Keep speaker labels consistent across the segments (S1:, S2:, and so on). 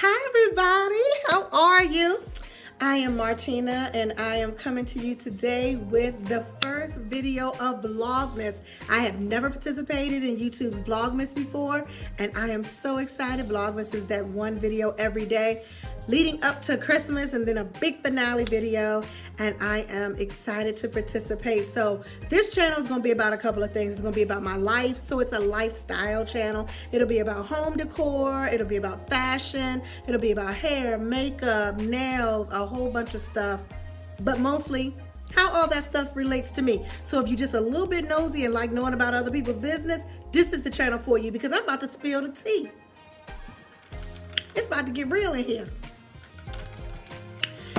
S1: Hi everybody, how are you? I am Martina and I am coming to you today with the first video of Vlogmas. I have never participated in YouTube's Vlogmas before and I am so excited. Vlogmas is that one video every day leading up to Christmas and then a big finale video, and I am excited to participate. So this channel is going to be about a couple of things. It's going to be about my life, so it's a lifestyle channel. It'll be about home decor, it'll be about fashion, it'll be about hair, makeup, nails, a whole bunch of stuff, but mostly how all that stuff relates to me. So if you're just a little bit nosy and like knowing about other people's business, this is the channel for you, because I'm about to spill the tea. It's about to get real in here.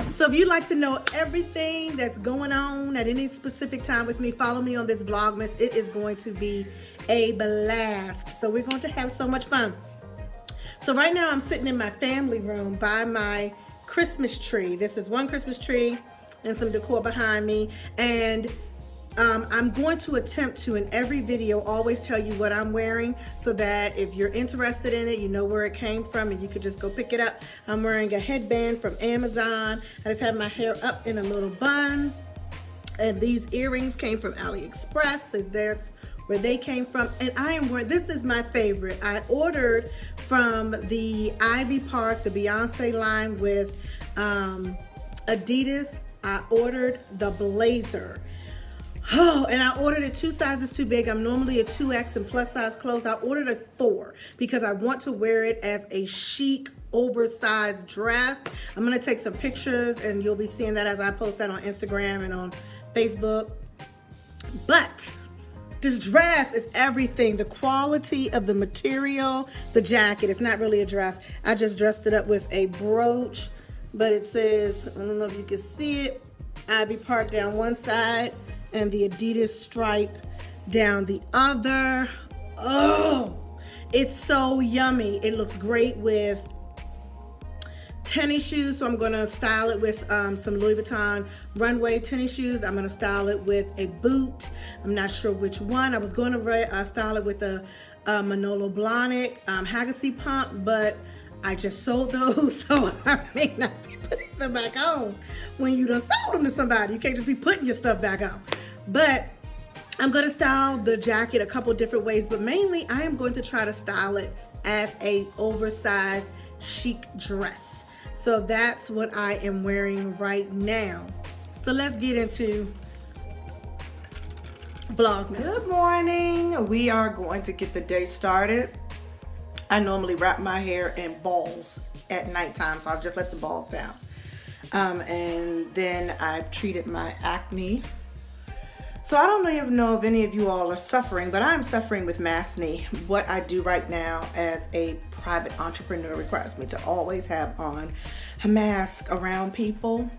S1: So if you'd like to know everything that's going on at any specific time with me, follow me on this Vlogmas. It is going to be a blast. So we're going to have so much fun. So right now I'm sitting in my family room by my Christmas tree. This is one Christmas tree and some decor behind me. And I'm going to attempt to, in every video, always tell you what I'm wearing so that if you're interested in it, you know where it came from and you could just go pick it up. I'm wearing a headband from Amazon. I just have my hair up in a little bun. And these earrings came from AliExpress, so that's where they came from. And I am wearing, this is my favorite. I ordered from the Ivy Park, the Beyoncé line with Adidas. I ordered the blazer. Oh, and I ordered it 2 sizes too big. I'm normally a 2X in plus size clothes. I ordered a 4 because I want to wear it as a chic, oversized dress. I'm going to take some pictures and you'll be seeing that as I post that on Instagram and on Facebook. But this dress is everything. The quality of the material, the jacket. It's not really a dress. I just dressed it up with a brooch, but it says, I don't know if you can see it, Ivy Park down one side and the Adidas stripe down the other. Oh, it's so yummy. It looks great with tennis shoes, so I'm gonna style it with some Louis Vuitton runway tennis shoes. I'm gonna style it with a boot. I'm not sure which one. I was gonna style it with a Manolo Blahnik Hagacy pump, but I just sold those, so I may not be putting them back on when you done sold them to somebody. You can't just be putting your stuff back on. But I'm going to style the jacket a couple different ways, but mainly I am going to try to style it as a oversized chic dress. So that's what I am wearing right now. So let's get into Vlogmas. Good morning. We are going to get the day started. I normally wrap my hair in balls at nighttime, so I've just let the balls down. And then I've treated my acne. So I don't even know if any of you all are suffering, but I'm suffering with acne. What I do right now as a private entrepreneur requires me to always have on a mask around people,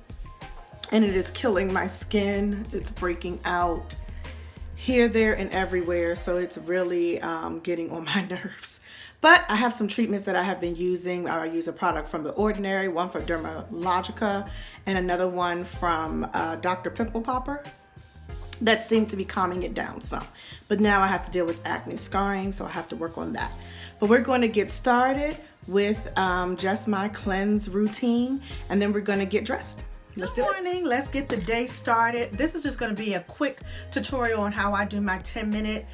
S1: and it is killing my skin. It's breaking out here, there, and everywhere. So it's really getting on my nerves. But I have some treatments that I have been using. I use a product from The Ordinary, one from Dermalogica, and another one from Dr. Pimple Popper that seemed to be calming it down some. But now I have to deal with acne scarring, so I have to work on that. But we're going to get started with just my cleanse routine, and then we're going to get dressed. Good morning. Let's get the day started. This is just going to be a quick tutorial on how I do my 10-minute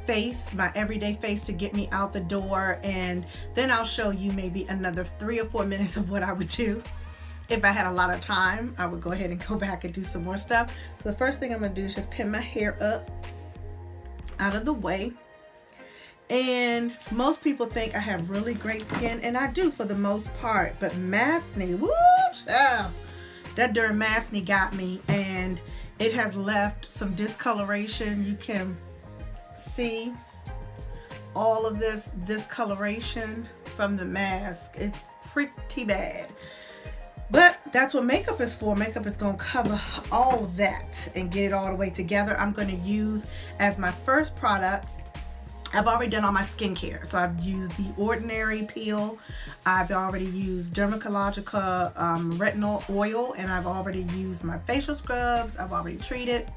S1: face, my everyday face, to get me out the door, and then I'll show you maybe another 3 or 4 minutes of what I would do. If I had a lot of time, I would go ahead and go back and do some more stuff. So the first thing I'm gonna do is just pin my hair up out of the way. And most people think I have really great skin, and I do for the most part, but acne, woo child, that derm-acne got me, and it has left some discoloration. You can see all of this discoloration from the mask. It's pretty bad. But that's what makeup is for. Makeup is going to cover all of that and get it all the way together. I'm going to use as my first product, I've already done all my skincare. So I've used the Ordinary Peel. I've already used Dermalogica Retinol Oil, and I've already used my facial scrubs. I've already treated.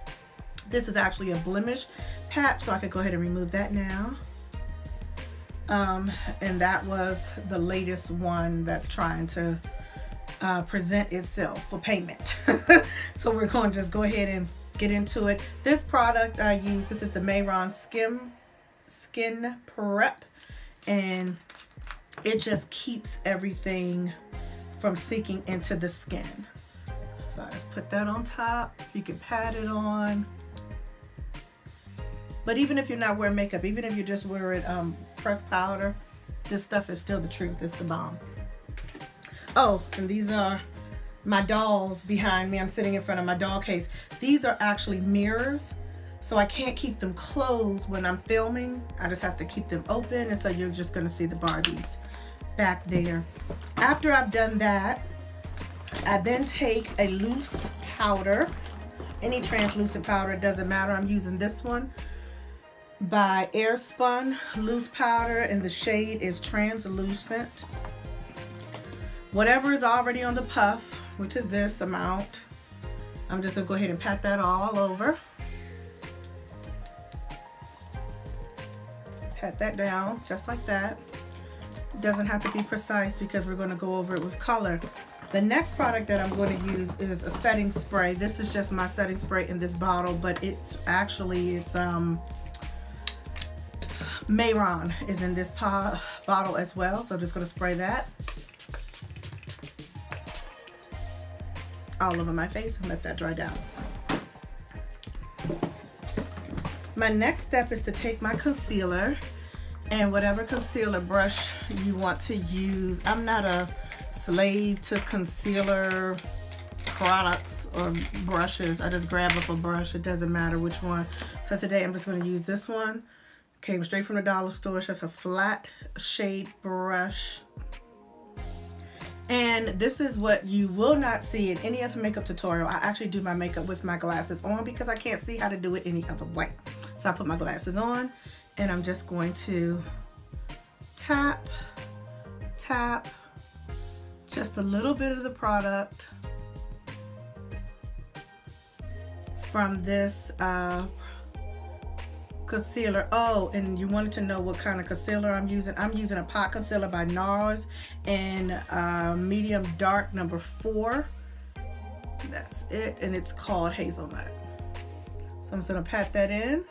S1: This is actually a blemish patch, so I could go ahead and remove that now. And that was the latest one that's trying to present itself for payment. So we're going to just go ahead and get into it. This product I use, this is the Mayron Skin Prep, and it just keeps everything from seeking into the skin. So I just put that on top. You can pat it on. But even if you're not wearing makeup, even if you're just wearing pressed powder, this stuff is still the truth. It's the bomb. Oh, and these are my dolls behind me. I'm sitting in front of my doll case. These are actually mirrors, so I can't keep them closed when I'm filming. I just have to keep them open, and so you're just gonna see the Barbies back there. After I've done that, I then take a loose powder, any translucent powder, it doesn't matter. I'm using this one by Airspun loose powder, and the shade is translucent. Whatever is already on the puff, which is this amount, I'm just gonna go ahead and pat that all over. Pat that down just like that. It doesn't have to be precise because we're gonna go over it with color. The next product that I'm going to use is a setting spray. This is just my setting spray in this bottle, but it's Mayron is in this bottle as well. So I'm just going to spray that all over my face and let that dry down. My next step is to take my concealer, and whatever concealer brush you want to use. I'm not a slave to concealer products or brushes. I just grab up a brush. It doesn't matter which one. So today I'm just going to use this one. Came straight from the dollar store. It's just a flat shade brush. And this is what you will not see in any other makeup tutorial. I actually do my makeup with my glasses on because I can't see how to do it any other way. So I put my glasses on, and I'm just going to tap, tap, just a little bit of the product from this concealer. Oh, and you wanted to know what kind of concealer I'm using. I'm using a pot concealer by NARS in medium dark number 4. That's it, and it's called Hazelnut. So I'm just gonna pat that in.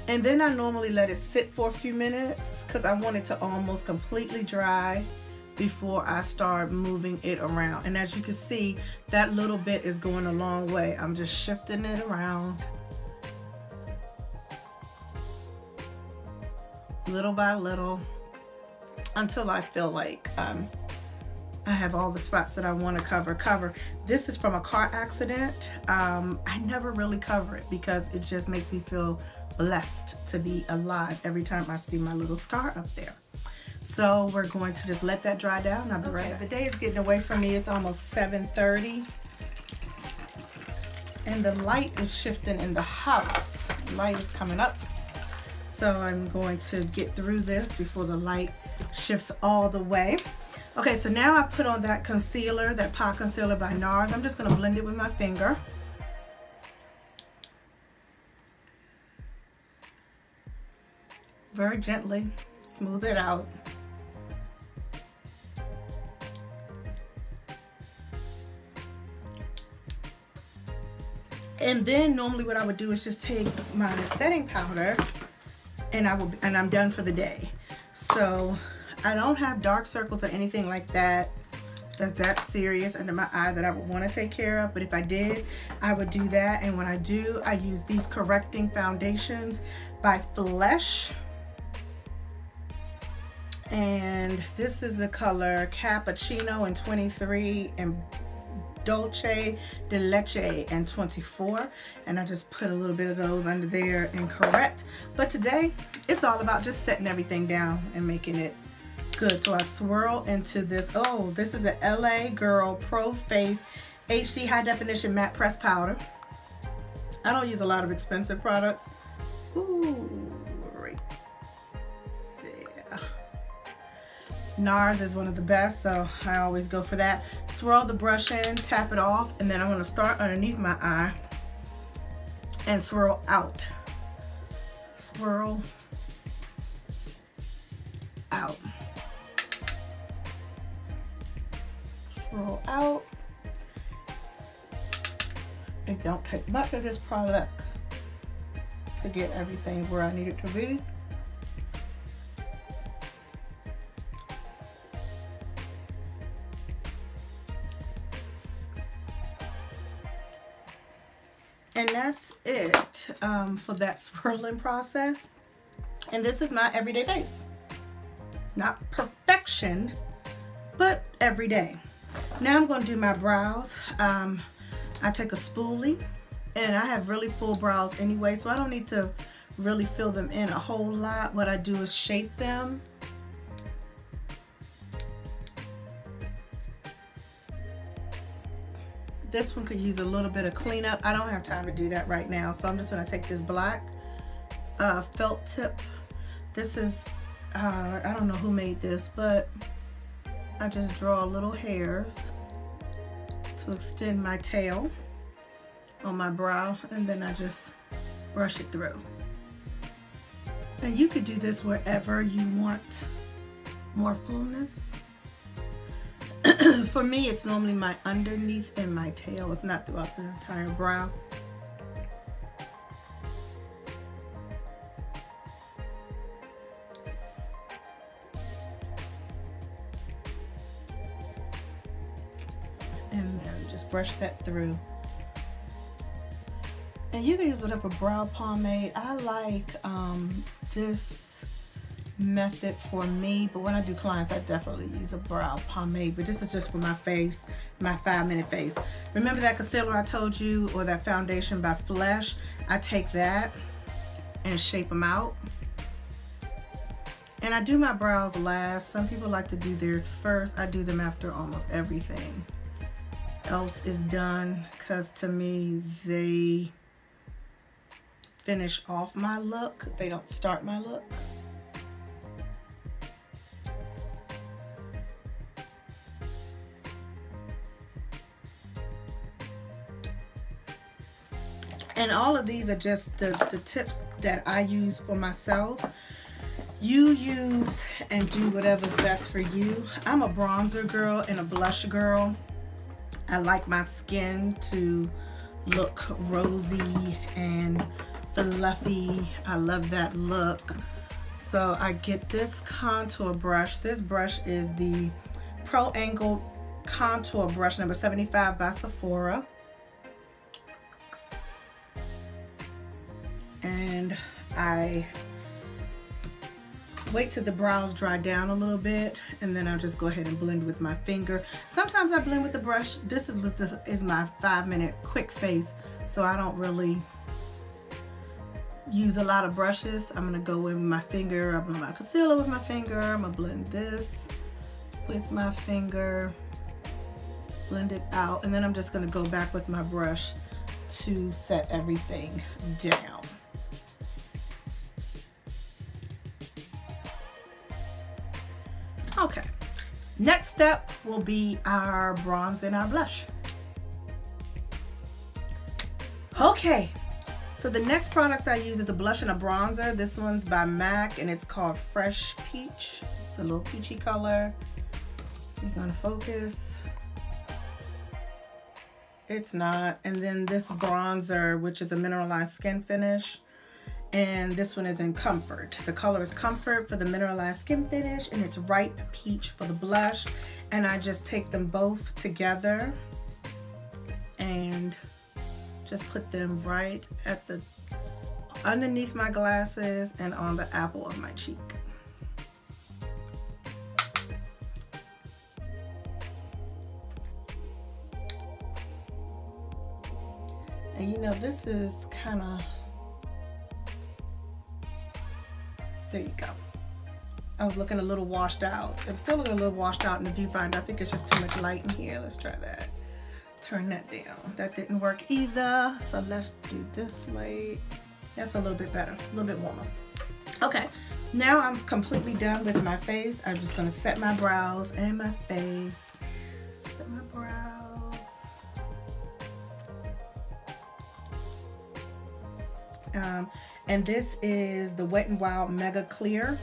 S1: And then I normally let it sit for a few minutes because I want it to almost completely dry before I start moving it around. And as you can see, that little bit is going a long way. I'm just shifting it around little by little until I feel like I have all the spots that I want to cover. This is from a car accident. I never really cover it because it just makes me feel blessed to be alive every time I see my little scar up there. So we're going to just let that dry down. I'll be right back. The day is getting away from me. It's almost 7:30. And the light is shifting in the house. The light is coming up. So I'm going to get through this before the light shifts all the way. Okay, so now I put on that concealer, that pot concealer by NARS. I'm just gonna blend it with my finger. Very gently, smooth it out. And then normally what I would do is just take my setting powder and I'm done for the day. So I don't have dark circles or anything like that that's serious under my eye that I would want to take care of, but if I did, I would do that. And when I do, I use these correcting foundations by Flesh, and this is the color Cappuccino in 23 and Dolce de Leche and 24, and I just put a little bit of those under there and correct. But today it's all about just setting everything down and making it good. So I swirl into this. Oh, this is the LA Girl Pro Face HD High Definition Matte Press Powder. I don't use a lot of expensive products. Ooh, right there. NARS is one of the best, so I always go for that. Swirl the brush in, tap it off, and then I'm going to start underneath my eye and swirl out. Swirl roll out. It don't take much of this product to get everything where I need it to be. And that's it for that swirling process. And this is my everyday face. Not perfection, but everyday. Now I'm going to do my brows. I take a spoolie, and I have really full brows anyway, so I don't need to really fill them in a whole lot. What I do is shape them. This one could use a little bit of cleanup. I don't have time to do that right now, so I'm just going to take this black felt tip. This is, I don't know who made this, but I just draw little hairs to extend my tail on my brow, and then I just brush it through. And you could do this wherever you want more fullness. For me, it's normally my underneath and my tail. It's not throughout the entire brow. And then just brush that through. And you can use whatever brow pomade. I like this method for me, but when I do clients, I definitely use a brow pomade. But this is just for my face, my 5-minute face. Remember that concealer I told you, or that foundation by Flesh? I take that and shape them out. And I do my brows last. Some people like to do theirs first. I do them after almost everything else is done, because to me, they finish off my look. They don't start my look. And all of these are just the tips that I use for myself. You use and do whatever's best for you. I'm a bronzer girl and a blush girl. I like my skin to look rosy and fluffy. I love that look. So I get this contour brush. This brush is the Pro Angle Contour Brush number 75 by Sephora. And I wait till the brows dry down a little bit, and then I'll just go ahead and blend with my finger. Sometimes I blend with the brush. This is my 5-minute quick face, so I don't really use a lot of brushes. I'm gonna go in with my finger. I'm gonna blend my concealer with my finger. I'm gonna blend this with my finger, blend it out, and then I'm just gonna go back with my brush to set everything down. Okay, next step will be our bronze and our blush. Okay, so the next products I use is a blush and a bronzer. This one's by MAC and it's called Fresh Peach. It's a little peachy color. So you're gonna focus. It's not. And then this bronzer, which is a mineralized skin finish. And this one is in Comfort. The color is Comfort for the mineralized skin finish, and it's Ripe Peach for the blush. And I just take them both together and just put them right at the underneath my glasses and on the apple of my cheek. And you know, this is kind of, there you go. I was looking a little washed out. I'm still looking a little washed out in the viewfinder. I think it's just too much light in here. Let's try that. Turn that down. That didn't work either. So let's do this light. That's a little bit better, a little bit warmer. Okay, now I'm completely done with my face. I'm just gonna set my brows and my face. Set my brows. And this is the Wet n Wild Mega Clear,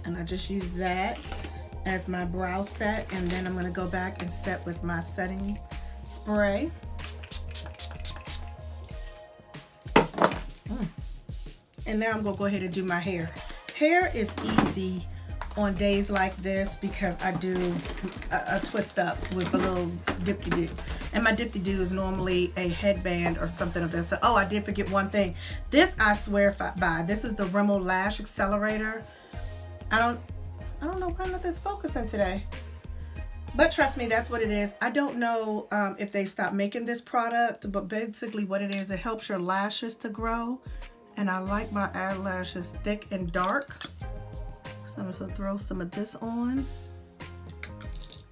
S1: and I just use that as my brow set, and then I'm going to go back and set with my setting spray. And now I'm going to go ahead and do my hair. Hair is easy on days like this because I do a twist up with a little dip-de-doo. And my dip-de-doo is normally a headband or something of this. So, oh, I did forget one thing. This I swear by. This is the Rimmel Lash Accelerator. I don't know why nothing's focusing today. But trust me, that's what it is. I don't know if they stopped making this product, but basically what it is, it helps your lashes to grow. And I like my eyelashes thick and dark. So I'm just gonna throw some of this on.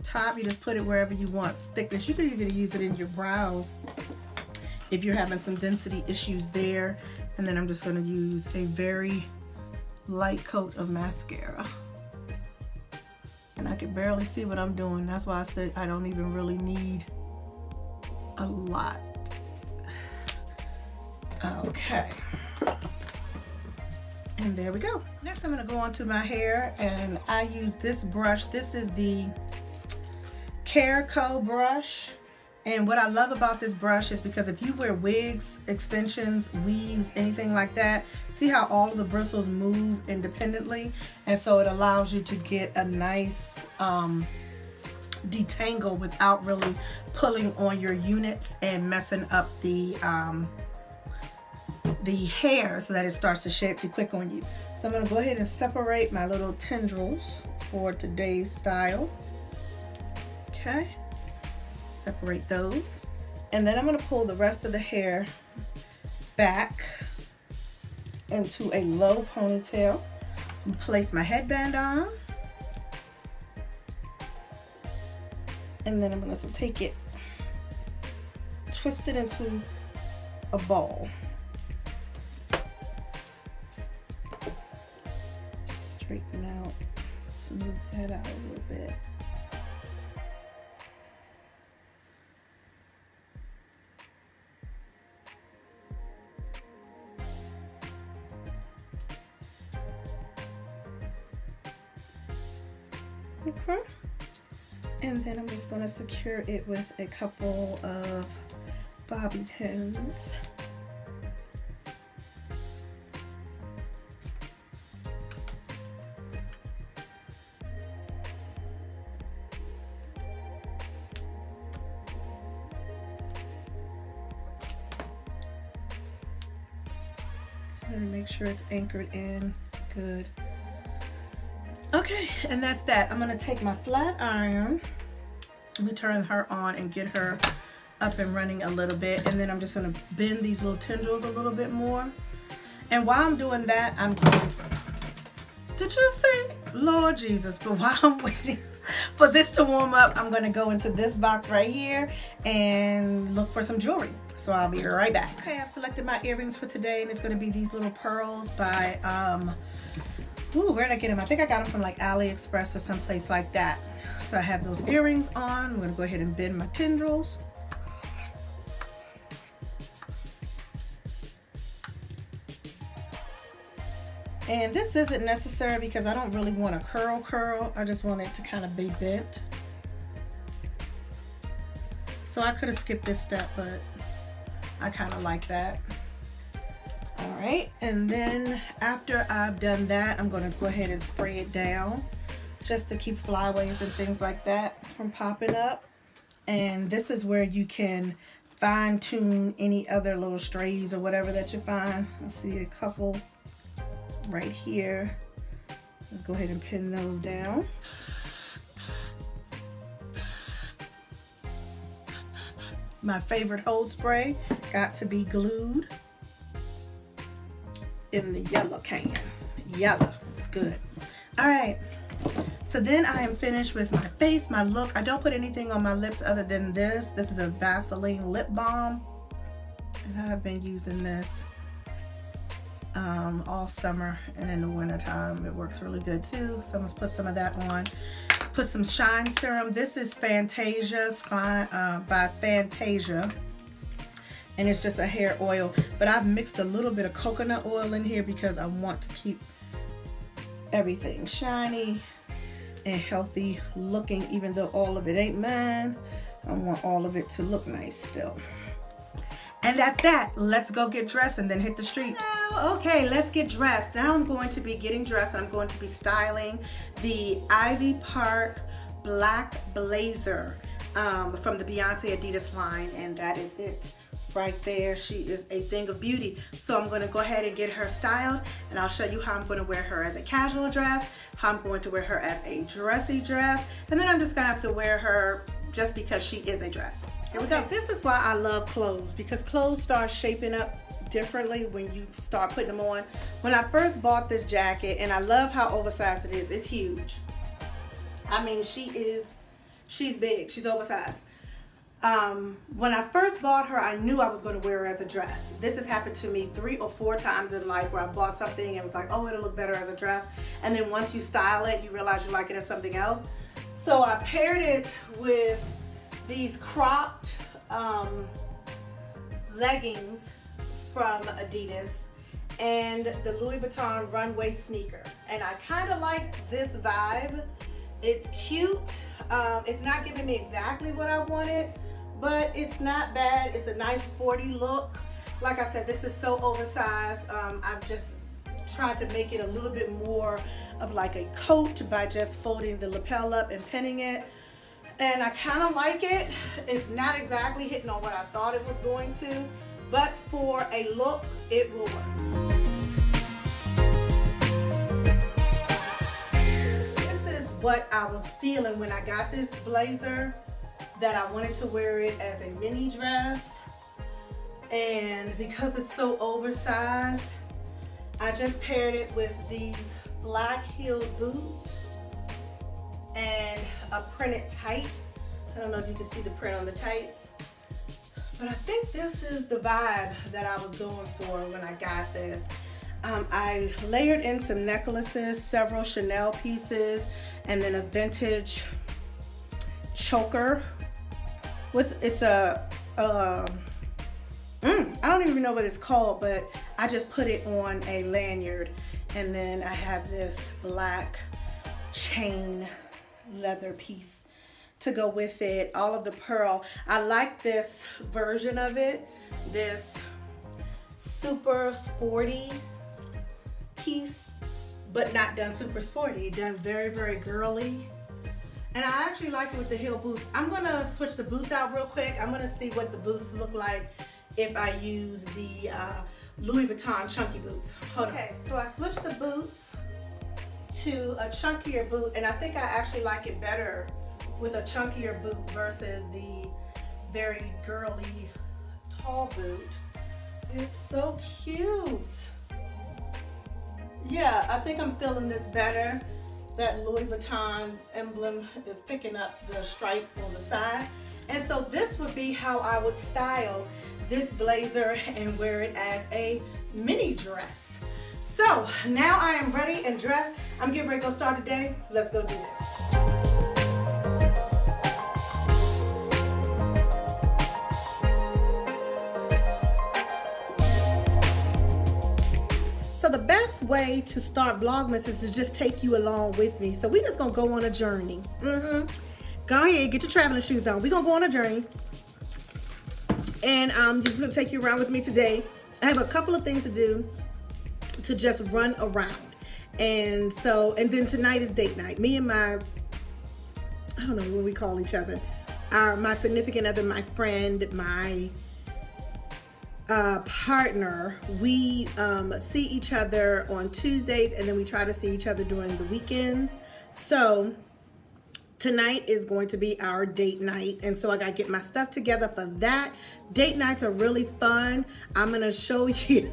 S1: Top, you just put it wherever you want thickness. You could even use it in your brows if you're having some density issues there. And then I'm just gonna use a very light coat of mascara. And I can barely see what I'm doing. That's why I said I don't even really need a lot. Okay. And there we go. Next I'm going to go on to my hair, and I use this brush. This is the Caraco brush. And what I love about this brush is because if you wear wigs, extensions, weaves, anything like that, see how all of the bristles move independently? And so it allows you to get a nice detangle without really pulling on your units and messing up the hair so that it starts to shed too quick on you. So I'm going to go ahead and separate my little tendrils for today's style. Okay. Separate those, and then I'm going to pull the rest of the hair back into a low ponytail and place my headband on, and then I'm going to take it, twist it into a ball. Just straighten out, smooth that out a little bit. Okay. And then I'm just going to secure it with a couple of bobby pins. So I'm going to make sure it's anchored in good. Okay, and that's that. I'm gonna take my flat iron, let me turn her on and get her up and running a little bit, and then I'm just gonna bend these little tendrils a little bit more. And while I'm doing that, I'm going to, did you say, Lord Jesus, but while I'm waiting for this to warm up, I'm gonna go into this box right here and look for some jewelry. So I'll be right back. Okay, I've selected my earrings for today, and it's gonna be these little pearls by, ooh, where did I get them? I think I got them from like AliExpress or someplace like that. So I have those earrings on. I'm going to go ahead and bend my tendrils. And this isn't necessary because I don't really want a curl. I just want it to kind of be bent. So I could have skipped this step, but I kind of like that. All right, and then after I've done that, I'm going to go ahead and spray it down just to keep flyaways and things like that from popping up. And this is where you can fine tune any other little strays or whatever that you find. I see a couple right here. Let's go ahead and pin those down. My favorite hold spray, got to be glued in the yellow can. Yellow, it's good. All right, so then I am finished with my face, my look. I don't put anything on my lips other than this. This is a Vaseline lip balm, and I've been using this all summer, and in the winter time it works really good too. So I'm gonna put some of that on. Put some shine serum. This is Fantasia's by Fantasia. And it's just a hair oil, but I've mixed a little bit of coconut oil in here because I want to keep everything shiny and healthy looking, even though all of it ain't mine. I want all of it to look nice still. And that's that. Let's go get dressed and then hit the streets. Okay, let's get dressed. Now I'm going to be getting dressed. I'm going to be styling the Ivy Park black blazer from the Beyoncé Adidas line, and that is it right there. She is a thing of beauty. So I'm going to go ahead and get her styled, and I'll show you how I'm going to wear her as a casual dress, how I'm going to wear her as a dressy dress, and then I'm just going to have to wear her just because she is a dress. Here we go. This is why I love clothes, because clothes start shaping up differently when you start putting them on. When I first bought this jacket, and I love how oversized it is, it's huge. I mean, she's big, she's oversized. When I first bought her, I knew I was going to wear her as a dress. This has happened to me 3 or 4 times in life where I bought something and was like, oh, it'll look better as a dress. And then once you style it, you realize you like it as something else. So I paired it with these cropped leggings from Adidas and the Louis Vuitton runway sneaker. And I kind of like this vibe. It's cute. It's not giving me exactly what I wanted, but it's not bad. It's a nice sporty look. Like I said, this is so oversized. I've just tried to make it a little bit more of like a coat by just folding the lapel up and pinning it. And I kind of like it. It's not exactly hitting on what I thought it was going to, but for a look, it will work. This is what I was feeling when I got this blazer, that I wanted to wear it as a mini dress. And because it's so oversized, I just paired it with these black heeled boots and a printed tight. I don't know if you can see the print on the tights, but I think this is the vibe that I was going for when I got this. I layered in some necklaces, several Chanel pieces, and then a vintage choker. It's a I don't even know what it's called, but I just put it on a lanyard, and then I have this black chain leather piece to go with it, all of the pearl. I like this version of it, this super sporty piece, but not done super sporty, done very, very girly. And I actually like it with the heel boots. I'm gonna switch the boots out real quick. I'm gonna see what the boots look like if I use the Louis Vuitton chunky boots. Hold on. Okay, so I switched the boots to a chunkier boot, and I think I actually like it better with a chunkier boot versus the very girly tall boot. It's so cute. Yeah, I think I'm feeling this better. That Louis Vuitton emblem is picking up the stripe on the side. And so this would be how I would style this blazer and wear it as a mini dress. So now I am ready and dressed. I'm getting ready to go start the day. Let's go do this. So the best way to start Vlogmas is to just take you along with me. So we just gonna go on a journey. Go ahead, get your traveling shoes on. We're gonna go on a journey. And I'm just gonna take you around with me today. I have a couple of things to do to just run around. And then tonight is date night. Me and my, I don't know what we call each other. My significant other, my friend, my partner, we see each other on Tuesdays, and then we try to see each other during the weekends. So tonight is going to be our date night, and so I gotta get my stuff together for that. Date nights are really fun. I'm gonna show you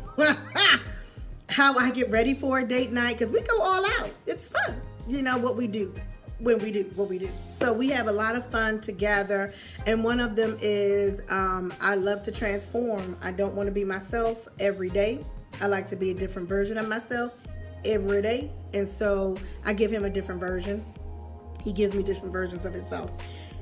S1: how I get ready for a date night, because we go all out. It's fun. You know what we do when we do what we do. So we have a lot of fun together, and one of them is I love to transform. I don't want to be myself every day. I like to be a different version of myself every day, and so I give him a different version. He gives me different versions of himself,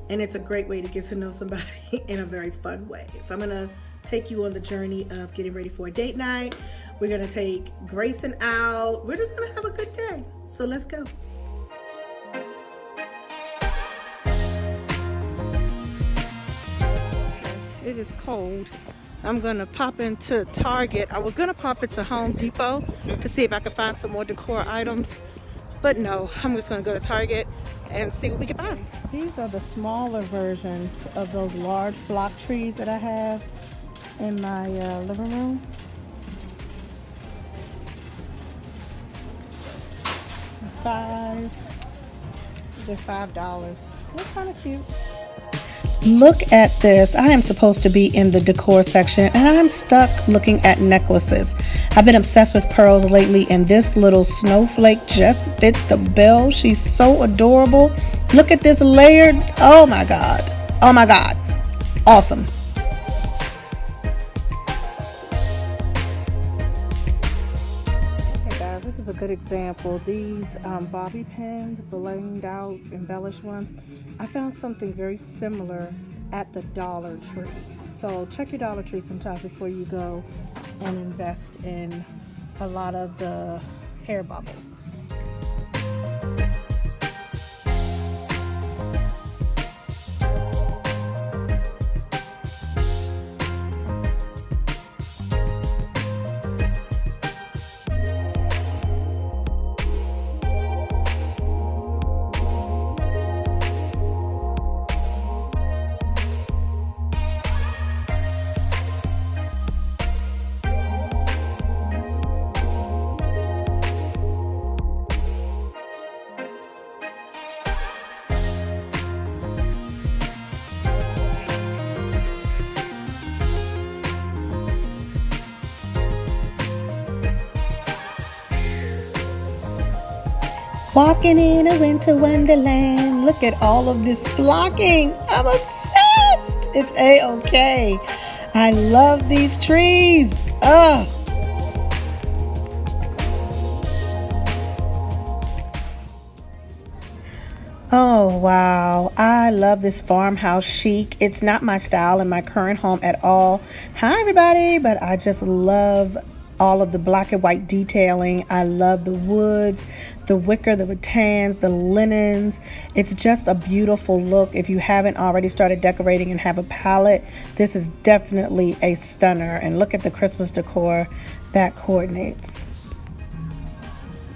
S1: and it's a great way to get to know somebody in a very fun way. So I'm gonna take you on the journey of getting ready for a date night. We're gonna take Grayson out. We're just gonna have a good day. So let's go. It is cold. I'm gonna pop into Target. I was gonna pop into Home Depot to see if I could find some more decor items, but no, I'm just gonna go to Target and see what we can find. These are the smaller versions of those large flock trees that I have in my living room. They're $5. They're kind of cute. Look at this. I am supposed to be in the decor section and I'm stuck looking at necklaces. I've been obsessed with pearls lately and this little snowflake just fits the bill. She's so adorable. Look at this layered. Oh my God. Oh my God. Awesome. Okay guys, this is a good example. These bobby pins, blinged out, embellished ones. I found something very similar at the Dollar Tree. So check your Dollar Tree sometimes before you go and invest in a lot of the hair bubbles. Walking in a winter wonderland. Look at all of this flocking. I'm obsessed. It's A-okay. I love these trees. Ugh. Oh, wow. I love this farmhouse chic. It's not my style in my current home at all. Hi, everybody. But I just love all of the black and white detailing. I love the woods, the wicker, the battens, the linens. It's just a beautiful look. If you haven't already started decorating and have a palette, this is definitely a stunner. And look at the Christmas decor that coordinates.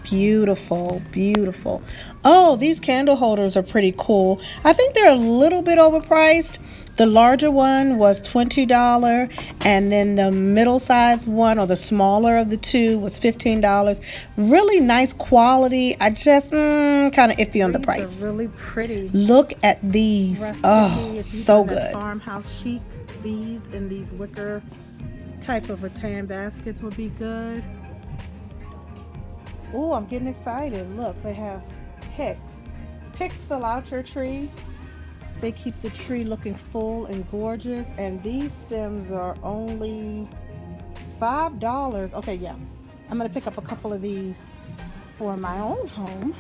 S1: Beautiful, beautiful. Oh, these candle holders are pretty cool. I think they're a little bit overpriced. The larger one was $20, and then the middle-sized one, or the smaller of the two, was $15. Really nice quality. I just kind of iffy on the price. These are really pretty. Look at these. Oh, so good. Farmhouse chic. These and these wicker type of rattan baskets would be good. Oh, I'm getting excited. Look, they have picks. Picks fill out your tree. They keep the tree looking full and gorgeous. And these stems are only $5. Okay, yeah. I'm going to pick up a couple of these for my own home.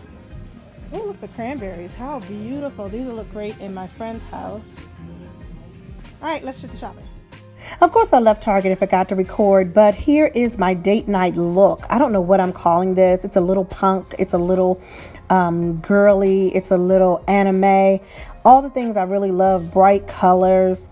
S1: Oh, look, the cranberries. How beautiful. These will look great in my friend's house. All right, let's do the shopping. Of course, I left Target and forgot to record, but here is my date night look. I don't know what I'm calling this. It's a little punk. It's a little girly. It's a little anime. All the things I really love. Bright colors.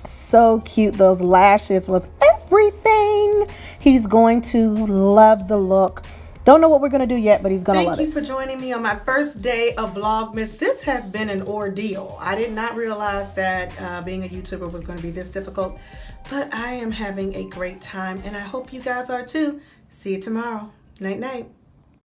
S1: So cute. Those lashes was everything. He's going to love the look. Don't know what we're going to do yet, but he's going to love it. Thank you for joining me on my first day of Vlogmas. This has been an ordeal. I did not realize that being a YouTuber was going to be this difficult, but I am having a great time, and I hope you guys are too. See you tomorrow. Night, night.